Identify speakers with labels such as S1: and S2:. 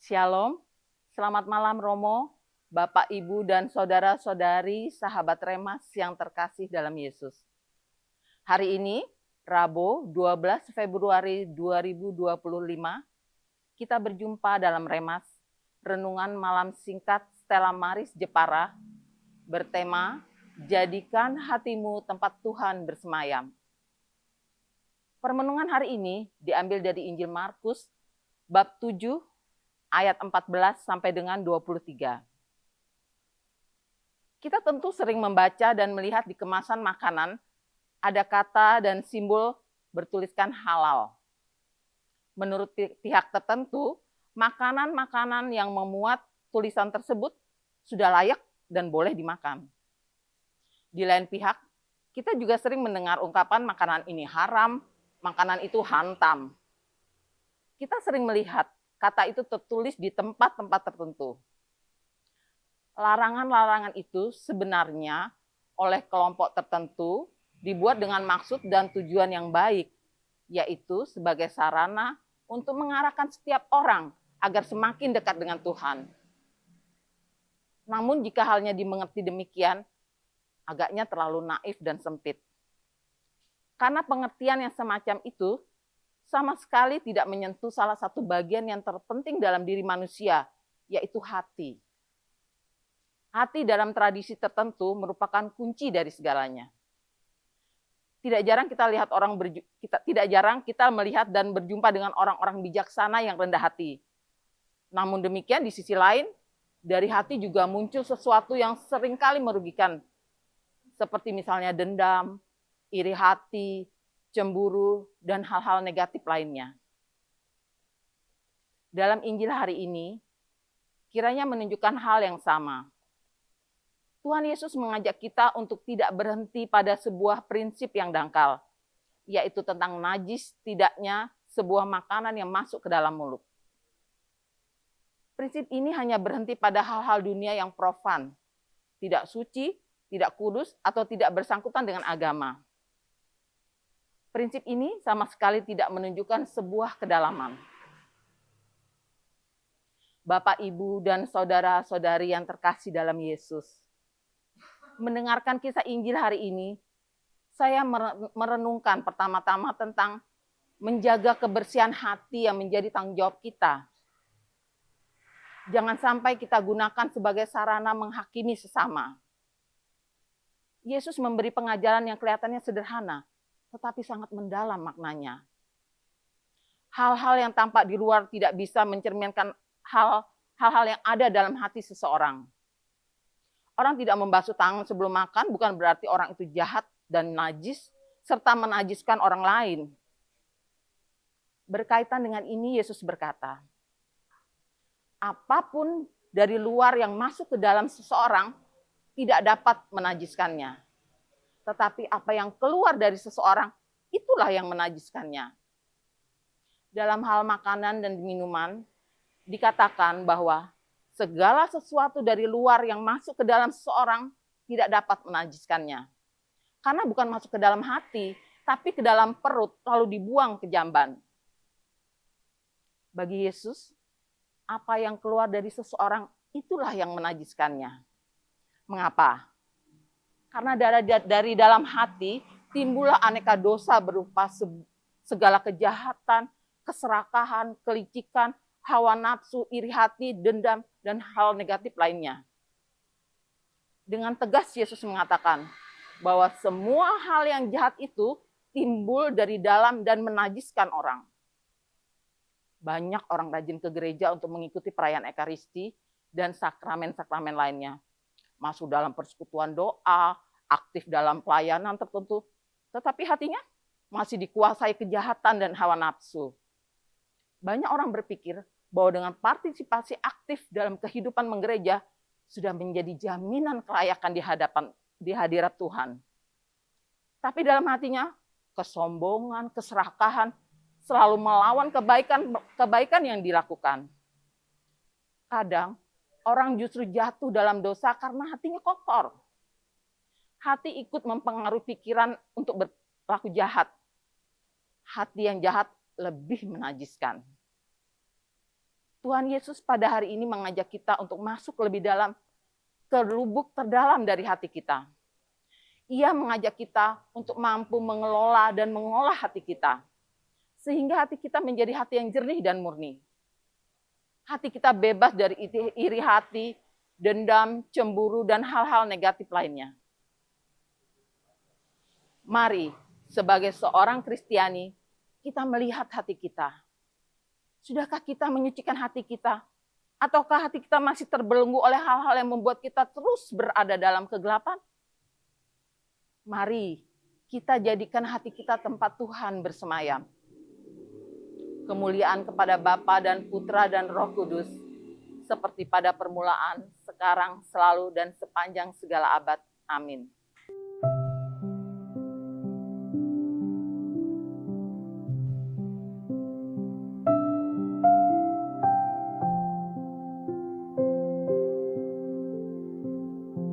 S1: Shalom, selamat malam Romo, Bapak, Ibu, dan saudara-saudari sahabat Remas yang terkasih dalam Yesus. Hari ini, Rabu 12 Februari 2025, kita berjumpa dalam Remas, Renungan Malam Singkat Stella Maris Jepara, bertema, Jadikan Hatimu Tempat Tuhan Bersemayam. Permenungan hari ini diambil dari Injil Markus, bab 7, ayat 14 sampai dengan 23. Kita tentu sering membaca dan melihat di kemasan makanan ada kata dan simbol bertuliskan halal. Menurut pihak tertentu, makanan-makanan yang memuat tulisan tersebut sudah layak dan boleh dimakan. Di lain pihak, kita juga sering mendengar ungkapan makanan ini haram, makanan itu hantam. Kita sering melihat kata itu tertulis di tempat-tempat tertentu. Larangan-larangan itu sebenarnya oleh kelompok tertentu dibuat dengan maksud dan tujuan yang baik, yaitu sebagai sarana untuk mengarahkan setiap orang agar semakin dekat dengan Tuhan. Namun jika halnya dimengerti demikian, agaknya terlalu naif dan sempit. Karena pengertian yang semacam itu sama sekali tidak menyentuh salah satu bagian yang terpenting dalam diri manusia, yaitu hati. Hati dalam tradisi tertentu merupakan kunci dari segalanya. Tidak jarang kita melihat dan berjumpa dengan orang-orang bijaksana yang rendah hati. Namun demikian di sisi lain, dari hati juga muncul sesuatu yang seringkali merugikan, seperti misalnya dendam, iri hati, cemburu, dan hal-hal negatif lainnya. Dalam Injil hari ini, kiranya menunjukkan hal yang sama. Tuhan Yesus mengajak kita untuk tidak berhenti pada sebuah prinsip yang dangkal, yaitu tentang najis tidaknya sebuah makanan yang masuk ke dalam mulut. Prinsip ini hanya berhenti pada hal-hal dunia yang profan, tidak suci, tidak kudus, atau tidak bersangkutan dengan agama. Prinsip ini sama sekali tidak menunjukkan sebuah kedalaman. Bapak, Ibu, dan saudara-saudari yang terkasih dalam Yesus, mendengarkan kisah Injil hari ini, saya merenungkan pertama-tama tentang menjaga kebersihan hati yang menjadi tanggung jawab kita. Jangan sampai kita gunakan sebagai sarana menghakimi sesama. Yesus memberi pengajaran yang kelihatannya sederhana, tetapi sangat mendalam maknanya. Hal-hal yang tampak di luar tidak bisa mencerminkan hal-hal yang ada dalam hati seseorang. Orang tidak membasuh tangan sebelum makan bukan berarti orang itu jahat dan najis, serta menajiskan orang lain. Berkaitan dengan ini, Yesus berkata, apapun dari luar yang masuk ke dalam seseorang tidak dapat menajiskannya. Tetapi apa yang keluar dari seseorang, itulah yang menajiskannya. Dalam hal makanan dan minuman, dikatakan bahwa segala sesuatu dari luar yang masuk ke dalam seseorang tidak dapat menajiskannya. Karena bukan masuk ke dalam hati, tapi ke dalam perut, lalu dibuang ke jamban. Bagi Yesus, apa yang keluar dari seseorang, itulah yang menajiskannya. Mengapa? Karena dari dalam hati timbullah aneka dosa berupa segala kejahatan, keserakahan, kelicikan, hawa nafsu, iri hati, dendam, dan hal negatif lainnya. Dengan tegas Yesus mengatakan bahwa semua hal yang jahat itu timbul dari dalam dan menajiskan orang. Banyak orang rajin ke gereja untuk mengikuti perayaan Ekaristi dan sakramen-sakramen lainnya. Masuk dalam persekutuan doa, aktif dalam pelayanan tertentu, tetapi hatinya masih dikuasai kejahatan dan hawa nafsu. Banyak orang berpikir bahwa dengan partisipasi aktif dalam kehidupan menggereja sudah menjadi jaminan kelayakan di hadirat Tuhan. Tapi dalam hatinya, kesombongan, keserakahan, selalu melawan kebaikan yang dilakukan. Kadang, orang justru jatuh dalam dosa karena hatinya kotor. Hati ikut mempengaruhi pikiran untuk berlaku jahat. Hati yang jahat lebih menajiskan. Tuhan Yesus pada hari ini mengajak kita untuk masuk lebih dalam ke lubuk terdalam dari hati kita. Ia mengajak kita untuk mampu mengelola dan mengolah hati kita. Sehingga hati kita menjadi hati yang jernih dan murni. Hati kita bebas dari iri hati, dendam, cemburu, dan hal-hal negatif lainnya. Mari, sebagai seorang Kristiani, kita melihat hati kita. Sudahkah kita menyucikan hati kita? Ataukah hati kita masih terbelenggu oleh hal-hal yang membuat kita terus berada dalam kegelapan? Mari kita jadikan hati kita tempat Tuhan bersemayam. Kemuliaan kepada Bapa dan Putra dan Roh Kudus, seperti pada permulaan, sekarang, selalu, dan sepanjang segala abad. Amin.